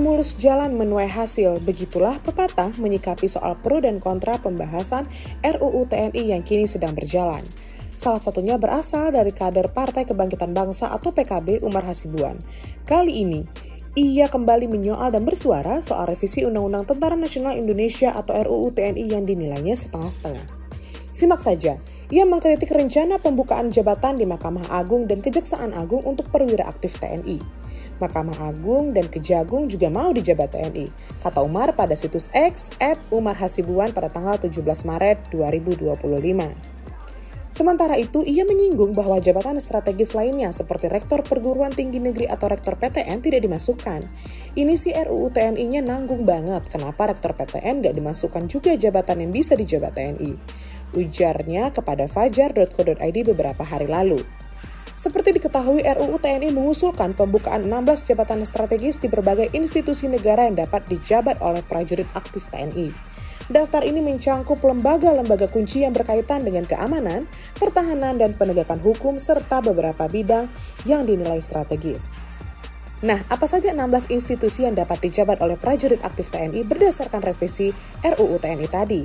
mulus jalan menuai hasil, begitulah pepatah menyikapi soal pro dan kontra pembahasan RUU TNI yang kini sedang berjalan. Salah satunya berasal dari kader Partai Kebangkitan Bangsa atau PKB Umar Hasibuan. Kali ini, ia kembali menyoal dan bersuara soal revisi Undang-Undang Tentara Nasional Indonesia atau RUU TNI yang dinilainya setengah-setengah. Simak saja, ia mengkritik rencana pembukaan jabatan di Mahkamah Agung dan Kejaksaan Agung untuk perwira aktif TNI. Mahkamah Agung dan Kejagung juga mau dijabat TNI, kata Umar pada situs X @UmarHasibuan pada tanggal 17 Maret 2025. Sementara itu, ia menyinggung bahwa jabatan strategis lainnya seperti Rektor Perguruan Tinggi Negeri atau Rektor PTN tidak dimasukkan. Ini si RUU TNI-nya nanggung banget, kenapa Rektor PTN gak dimasukkan juga jabatan yang bisa dijabat TNI? Ujarnya kepada fajar.co.id beberapa hari lalu. Seperti diketahui, RUU TNI mengusulkan pembukaan 16 jabatan strategis di berbagai institusi negara yang dapat dijabat oleh prajurit aktif TNI. Daftar ini mencangkup lembaga-lembaga kunci yang berkaitan dengan keamanan, pertahanan, dan penegakan hukum, serta beberapa bidang yang dinilai strategis. Nah, apa saja 16 institusi yang dapat dijabat oleh prajurit aktif TNI berdasarkan revisi RUU TNI tadi?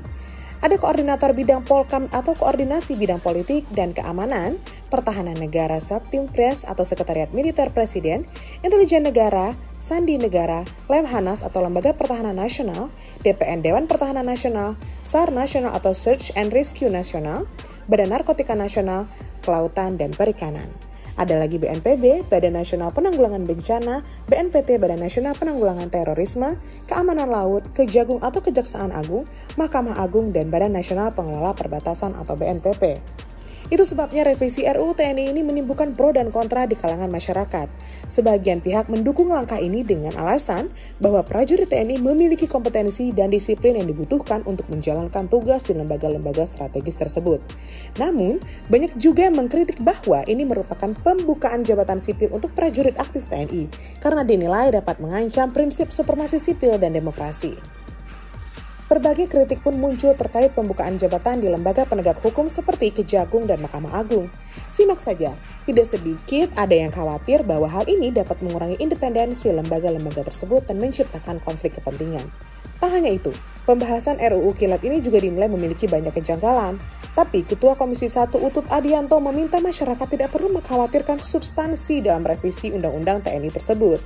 Ada Koordinator Bidang Polkam atau Koordinasi Bidang Politik dan Keamanan, Pertahanan Negara Sattimpres atau Sekretariat Militer Presiden, Intelijen Negara, Sandi Negara, Lemhanas atau Lembaga Pertahanan Nasional, DPN Dewan Pertahanan Nasional, SAR Nasional atau Search and Rescue Nasional, Badan Narkotika Nasional, Kelautan dan Perikanan. Ada lagi BNPB, Badan Nasional Penanggulangan Bencana, BNPT, Badan Nasional Penanggulangan Terorisme, Keamanan Laut, Kejagung atau Kejaksaan Agung, Mahkamah Agung, dan Badan Nasional Pengelola Perbatasan atau BNPP. Itu sebabnya revisi RUU TNI ini menimbulkan pro dan kontra di kalangan masyarakat. Sebagian pihak mendukung langkah ini dengan alasan bahwa prajurit TNI memiliki kompetensi dan disiplin yang dibutuhkan untuk menjalankan tugas di lembaga-lembaga strategis tersebut. Namun, banyak juga yang mengkritik bahwa ini merupakan pembukaan jabatan sipil untuk prajurit aktif TNI karena dinilai dapat mengancam prinsip supremasi sipil dan demokrasi. Berbagai kritik pun muncul terkait pembukaan jabatan di lembaga penegak hukum seperti Kejagung dan Mahkamah Agung. Simak saja, tidak sedikit ada yang khawatir bahwa hal ini dapat mengurangi independensi lembaga-lembaga tersebut dan menciptakan konflik kepentingan. Tak hanya itu, pembahasan RUU Kilat ini juga dinilai memiliki banyak kejanggalan. Tapi Ketua Komisi 1 Utut Adianto meminta masyarakat tidak perlu mengkhawatirkan substansi dalam revisi Undang-Undang TNI tersebut.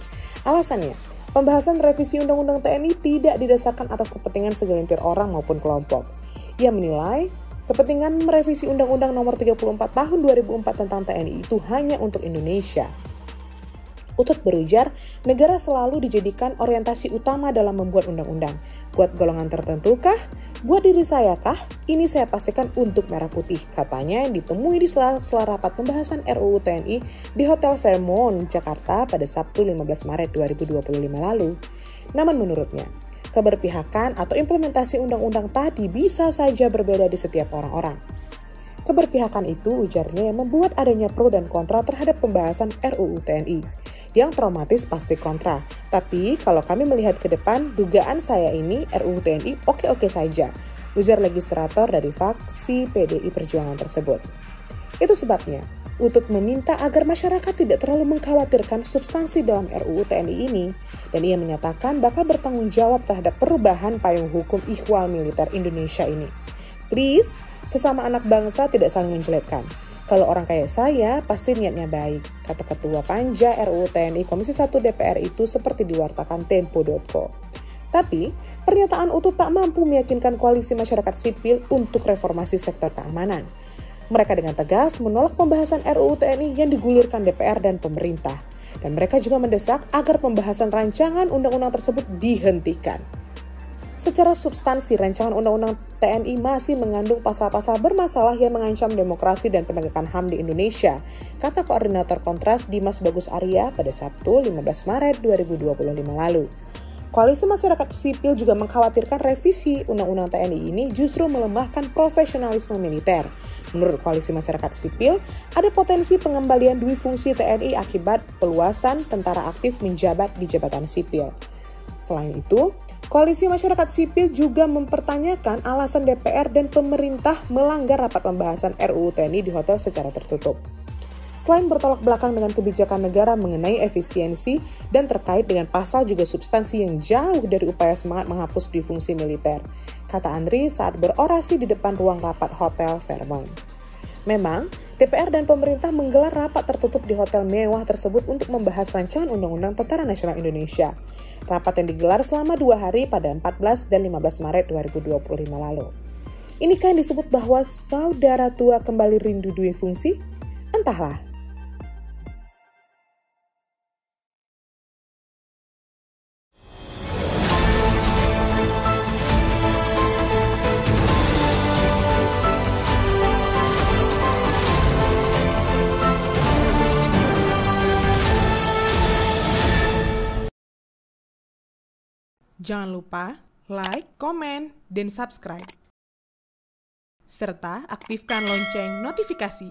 Alasannya, pembahasan revisi Undang-Undang TNI tidak didasarkan atas kepentingan segelintir orang maupun kelompok. Ia menilai kepentingan merevisi Undang-Undang Nomor 34 Tahun 2004 tentang TNI itu hanya untuk Indonesia. Utut berujar, negara selalu dijadikan orientasi utama dalam membuat undang-undang. Buat golongan tertentu kah? Buat diri saya kah? Ini saya pastikan untuk merah putih, katanya yang ditemui di sela-sela rapat pembahasan RUU TNI di Hotel Fairmont, Jakarta pada Sabtu 15 Maret 2025 lalu. Namun menurutnya, keberpihakan atau implementasi undang-undang tadi bisa saja berbeda di setiap orang-orang. Keberpihakan itu, ujarnya, yang membuat adanya pro dan kontra terhadap pembahasan RUU TNI. Yang traumatis pasti kontra, tapi kalau kami melihat ke depan, dugaan saya ini RUU TNI oke-oke saja, ujar legislator dari fraksi PDI Perjuangan tersebut. Itu sebabnya, Utut meminta agar masyarakat tidak terlalu mengkhawatirkan substansi dalam RUU TNI ini, dan ia menyatakan bakal bertanggung jawab terhadap perubahan payung hukum Ikhwal Militer Indonesia ini. Please, sesama anak bangsa tidak saling menjelekkan. Kalau orang kayak saya, pasti niatnya baik, kata Ketua Panja RUU TNI Komisi 1 DPR itu seperti diwartakan Tempo.co. Tapi, pernyataan Utut tak mampu meyakinkan koalisi masyarakat sipil untuk reformasi sektor keamanan. Mereka dengan tegas menolak pembahasan RUU TNI yang digulirkan DPR dan pemerintah. Dan mereka juga mendesak agar pembahasan rancangan undang-undang tersebut dihentikan. Secara substansi, rancangan Undang-Undang TNI masih mengandung pasal-pasal bermasalah yang mengancam demokrasi dan penegakan HAM di Indonesia, kata Koordinator Kontras Dimas Bagus Arya pada Sabtu 15 Maret 2025 lalu. Koalisi masyarakat sipil juga mengkhawatirkan revisi Undang-Undang TNI ini justru melemahkan profesionalisme militer. Menurut Koalisi Masyarakat Sipil, ada potensi pengembalian dui fungsi TNI akibat peluasan tentara aktif menjabat di jabatan sipil. Selain itu, Koalisi Masyarakat Sipil juga mempertanyakan alasan DPR dan pemerintah melanggar rapat pembahasan RUU TNI di hotel secara tertutup. Selain bertolak belakang dengan kebijakan negara mengenai efisiensi dan terkait dengan pasal juga substansi yang jauh dari upaya semangat menghapus difungsi militer, kata Andri saat berorasi di depan ruang rapat Hotel Fairmont. Memang, DPR dan pemerintah menggelar rapat tertutup di hotel mewah tersebut untuk membahas rancangan Undang-Undang Tentara Nasional Indonesia. Rapat yang digelar selama 2 hari pada 14 dan 15 Maret 2025 lalu. Inikah yang disebut bahwa saudara tua kembali rindu dui fungsi? Entahlah. Jangan lupa like, komen, dan subscribe. Serta aktifkan lonceng notifikasi.